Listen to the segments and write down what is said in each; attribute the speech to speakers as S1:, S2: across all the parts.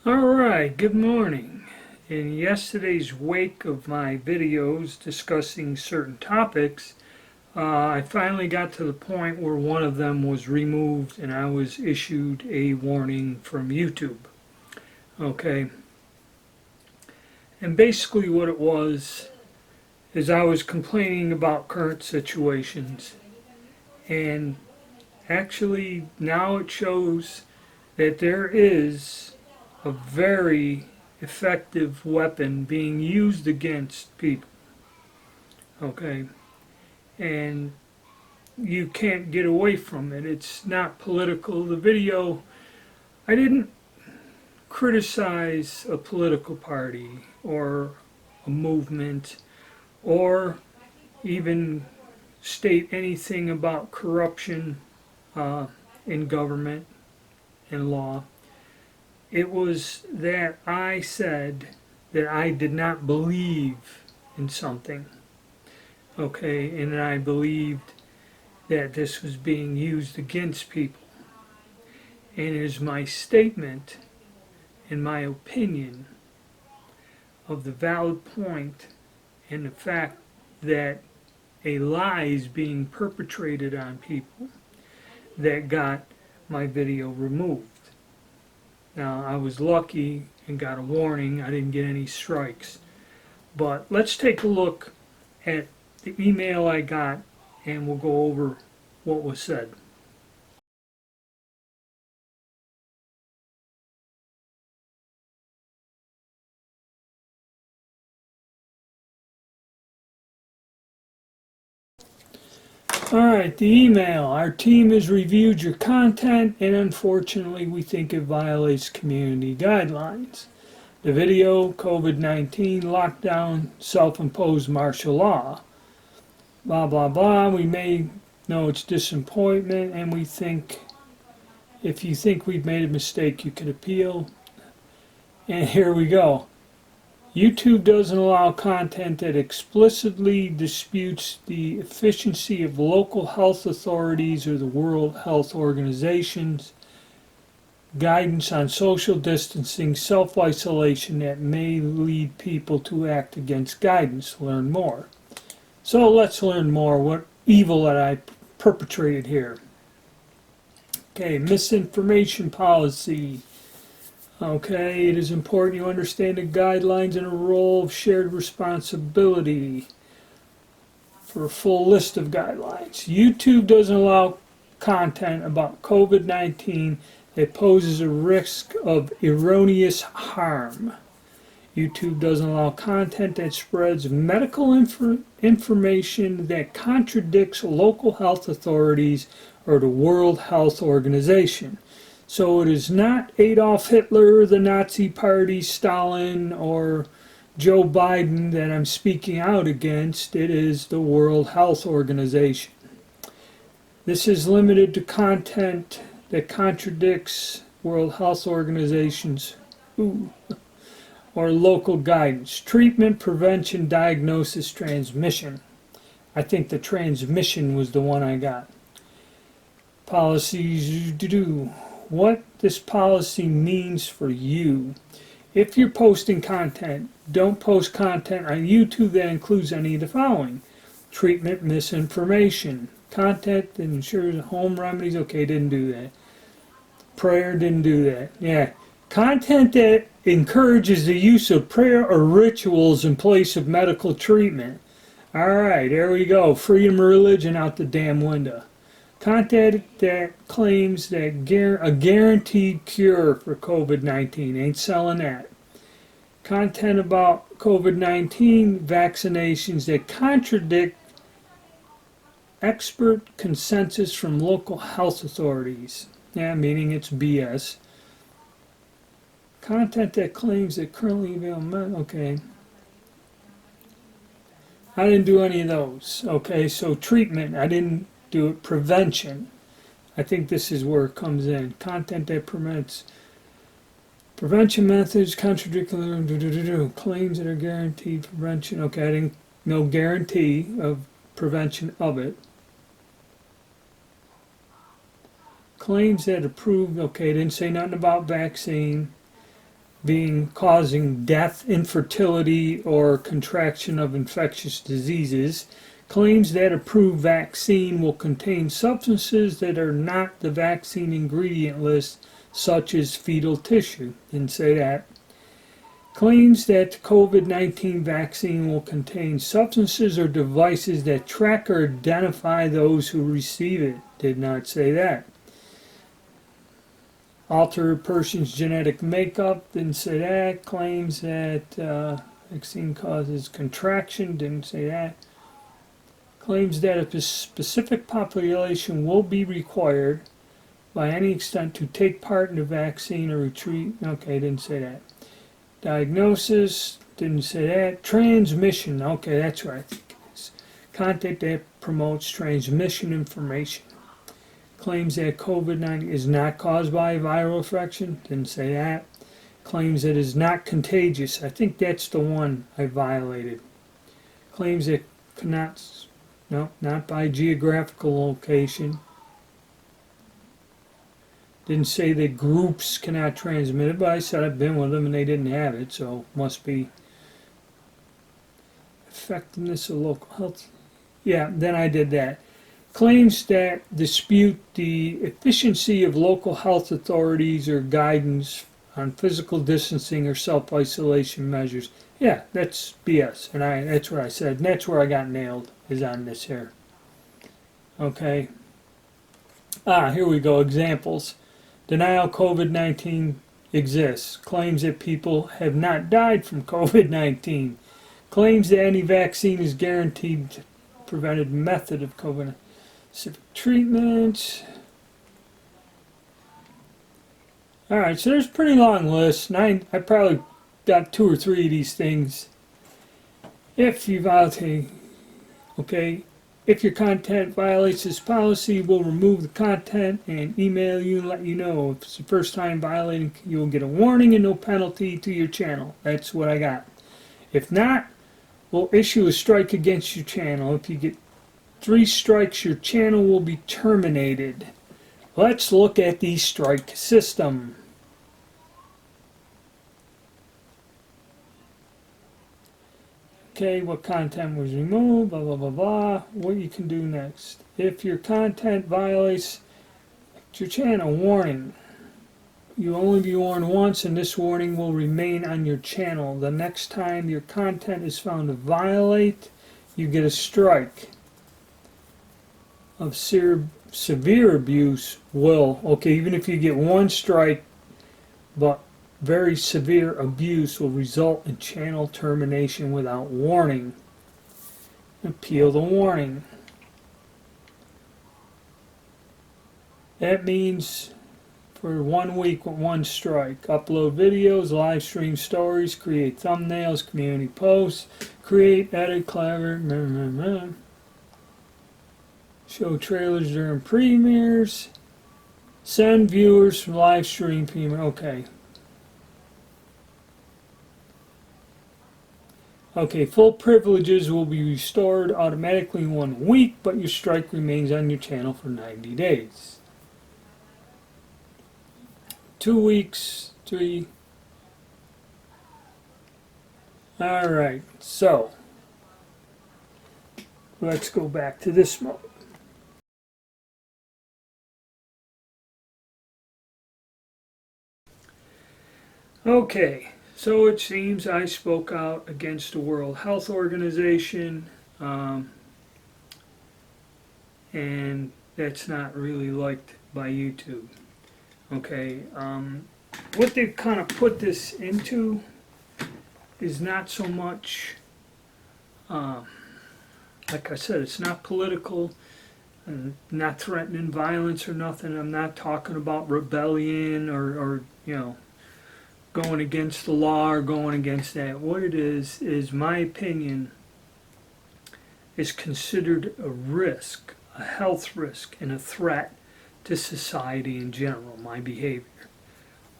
S1: Alright, good morning. In yesterday's wake of my videos discussing certain topics, I finally got to the point where one of them was removed and I was issued a warning from YouTube. Okay, and basically what it was is I was complaining about current situations, and actually now it shows that there is a very effective weapon being used against people. Okay, and you can't get away from it. It's not political. The video, I didn't criticize a political party or a movement or even state anything about corruption in government and law. It was that I said that I did not believe in something, okay, and I believed that this was being used against people. And it is my statement and my opinion of the valid point and the fact that a lie is being perpetrated on people that got my video removed. Now, I was lucky and got a warning. I didn't get any strikes. But let's take a look at the email I got and we'll go over what was said. Alright, the email. Our team has reviewed your content and unfortunately we think it violates community guidelines. The video, COVID-19 lockdown, self-imposed martial law. Blah, blah, blah. We may know it's disappointment and we think if you think we've made a mistake you could appeal. And here we go. YouTube doesn't allow content that explicitly disputes the efficiency of local health authorities or the World Health Organization's guidance on social distancing, self-isolation that may lead people to act against guidance. Learn more. So let's learn more what evil that I perpetrated here. Okay, misinformation policy. Okay, it is important you understand the guidelines and a role of shared responsibility. For a full list of guidelines, YouTube doesn't allow content about COVID-19 that poses a risk of erroneous harm. YouTube doesn't allow content that spreads medical information that contradicts local health authorities or the World Health Organization. So it is not Adolf Hitler, the Nazi Party, Stalin, or Joe Biden that I'm speaking out against. It is the World Health Organization. This is limited to content that contradicts World Health Organization's or local guidance. Treatment, prevention, diagnosis, transmission. I think the transmission was the one I got. Policies what this policy means for you. If you're posting content, don't post content on YouTube that includes any of the following. Treatment, misinformation. Content that ensures home remedies, okay, didn't do that. Prayer, didn't do that. Yeah. Content that encourages the use of prayer or rituals in place of medical treatment. Alright, there we go. Freedom of religion out the damn window. Content that claims that a guaranteed cure for COVID-19. Ain't selling that. Content about COVID-19 vaccinations that contradict expert consensus from local health authorities. Yeah, meaning it's BS. Content that claims that currently available. Okay. I didn't do any of those. Okay, so treatment, I didn't do it. Prevention, I think this is where it comes in. Content that prevents. Prevention methods contradict claims that are guaranteed prevention. Okay, I didn't no guarantee of prevention of it. Claims that approved. Okay, didn't say nothing about vaccine. being causing death, infertility, or contraction of infectious diseases, claims that approved vaccine will contain substances that are not the vaccine ingredient list, such as fetal tissue. Didn't say that. Claims that the COVID-19 vaccine will contain substances or devices that track or identify those who receive it. Did not say that. Alter a person's genetic makeup. Didn't say that. Claims that vaccine causes contraction. Didn't say that. Claims that a specific population will be required by any extent to take part in the vaccine or retreat. Okay, didn't say that. Diagnosis, didn't say that. Transmission, okay, that's what I think it is. Content that promotes transmission information. Claims that COVID-19 is not caused by a viral infection, didn't say that. Claims that it is not contagious, I think that's the one I violated. Claims that cannot, no, not by geographical location. Didn't say that groups cannot transmit it, but I said I've been with them and they didn't have it, so must be effectiveness of local health. Yeah, then I did that. Claims that dispute the efficiency of local health authorities or guidance on physical distancing or self-isolation measures. Yeah, that's BS, and that's what I said, and that's where I got nailed, is on this here. Okay. Here we go, examples. Denial COVID-19 exists. Claims that people have not died from COVID-19. Claims that any vaccine is guaranteed prevented method of COVID-19. Specific treatment. Alright, so there's a pretty long list. I probably got 2 or 3 of these things. If you violate, okay, if your content violates this policy, we'll remove the content and email you and let you know. If it's the first time violating, you'll get a warning and no penalty to your channel. That's what I got. If not, we'll issue a strike against your channel. If you get 3 strikes, your channel will be terminated. Let's look at the strike system. Okay, what content was removed, blah, blah, blah, blah. What you can do next. If your content violates your channel, warning. You'll only be warned once, and this warning will remain on your channel. The next time your content is found to violate, you get a strike. Of severe abuse will, okay, even if you get 1 strike, but very severe abuse will result in channel termination without warning. Appeal the warning. That means for 1 week with 1 strike. Upload videos, live stream stories, create thumbnails, community posts, create, edit, clever, show trailers during premieres, send viewers from live stream premiere. Okay. Okay, full privileges will be restored automatically in 1 week, but your strike remains on your channel for 90 days. 2 weeks, 3. Alright, so let's go back to this mode. Okay, so it seems I spoke out against the World Health Organization, and that's not really liked by YouTube. Okay, what they've kind of put this into is not so much, like I said, it's not political, and not threatening violence or nothing. I'm not talking about rebellion or you know, going against the law or going against that. What it is my opinion, is considered a risk, a health risk, and a threat to society in general, my behavior.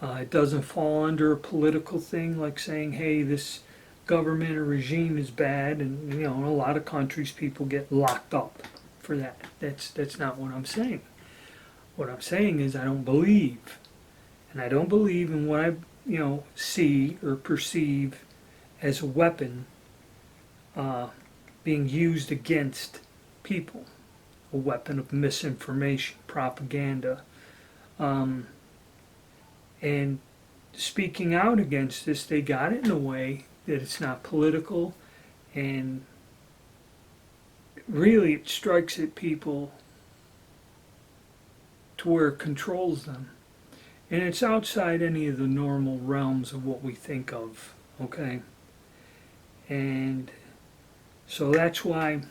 S1: It doesn't fall under a political thing like saying, hey, this government or regime is bad, and you know, in a lot of countries people get locked up for that. That's not what I'm saying. What I'm saying is I don't believe, and I don't believe in what see or perceive as a weapon being used against people, a weapon of misinformation, propaganda, and speaking out against this, they got it in a way that it's not political, and really it strikes at people to where it controls them. And it's outside any of the normal realms of what we think of, okay? And so that's why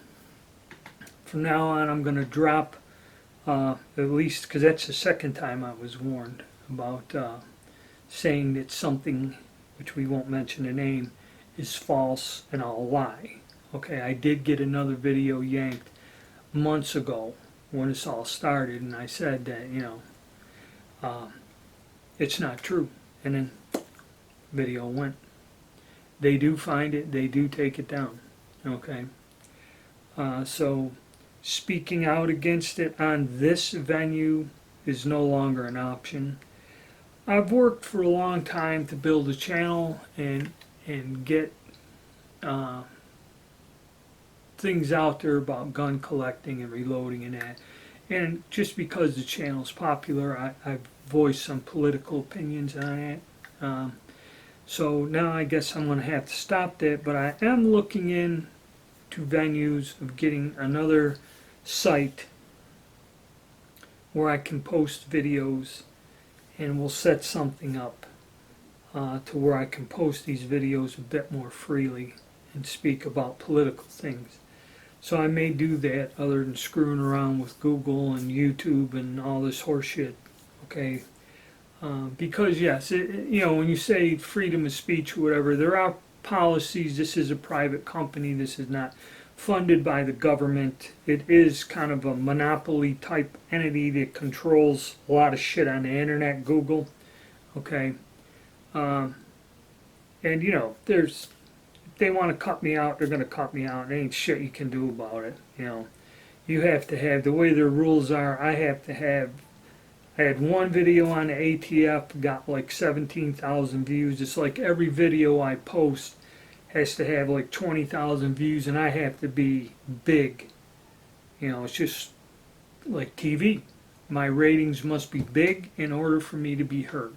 S1: from now on I'm going to drop, at least, because that's the second time I was warned about saying that something, which we won't mention the name, is false and a lie. Okay, I did get another video yanked months ago when this all started, and I said that, it's not true. And then video went. They do find it, they do take it down. Okay, so speaking out against it on this venue is no longer an option. I've worked for a long time to build a channel and get things out there about gun collecting and reloading and that. And just because the channel's popular, I've voiced some political opinions on it. So now I guess I'm going to have to stop that, but I am looking in to venues of getting another site where I can post videos, and we'll set something up to where I can post these videos a bit more freely and speak about political things. So I may do that other than screwing around with Google and YouTube and all this horseshit, okay? Because yes, when you say freedom of speech or whatever, there are policies. This is a private company. This is not funded by the government. It is kind of a monopoly type entity that controls a lot of shit on the internet, Google, okay? And there's, if they want to cut me out, they're going to cut me out. There ain't shit you can do about it, You have to have, the way their rules are, I had one video on the ATF, got like 17,000 views. It's like every video I post has to have like 20,000 views, and I have to be big. It's just like TV. My ratings must be big in order for me to be heard.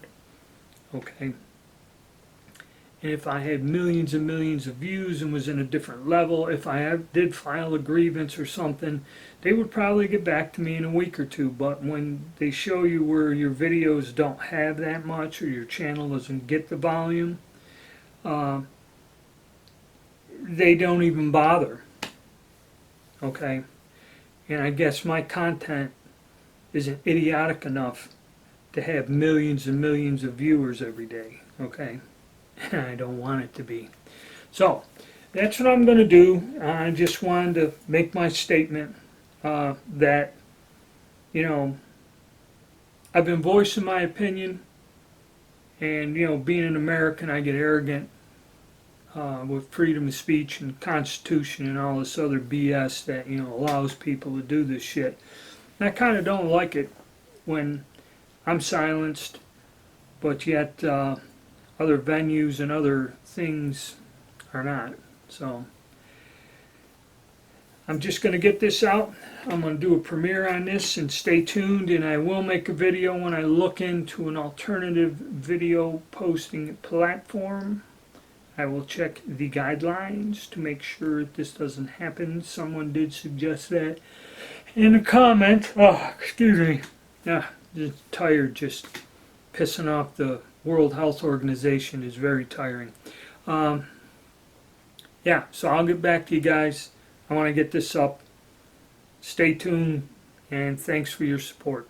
S1: Okay? And if I had millions and millions of views and was in a different level, if I did file a grievance or something, they would probably get back to me in a week or two. But when they show you where your videos don't have that much, or your channel doesn't get the volume, they don't even bother. Okay? And I guess my content isn't idiotic enough to have millions and millions of viewers every day. Okay? And I don't want it to be. So, that's what I'm going to do. I just wanted to make my statement that, I've been voicing my opinion, and, being an American, I get arrogant with freedom of speech and Constitution and all this other BS that, allows people to do this shit. And I kind of don't like it when I'm silenced, but yet other venues and other things are not. So I'm just going to get this out. I'm going to do a premiere on this, and stay tuned, and I will make a video when I look into an alternative video posting platform. I will check the guidelines to make sure this doesn't happen. Someone did suggest that in a comment. Oh, excuse me. Yeah, just tired, just pissing off the World Health Organization is very tiring. Yeah, so I'll get back to you guys. I want to get this up. Stay tuned, and thanks for your support.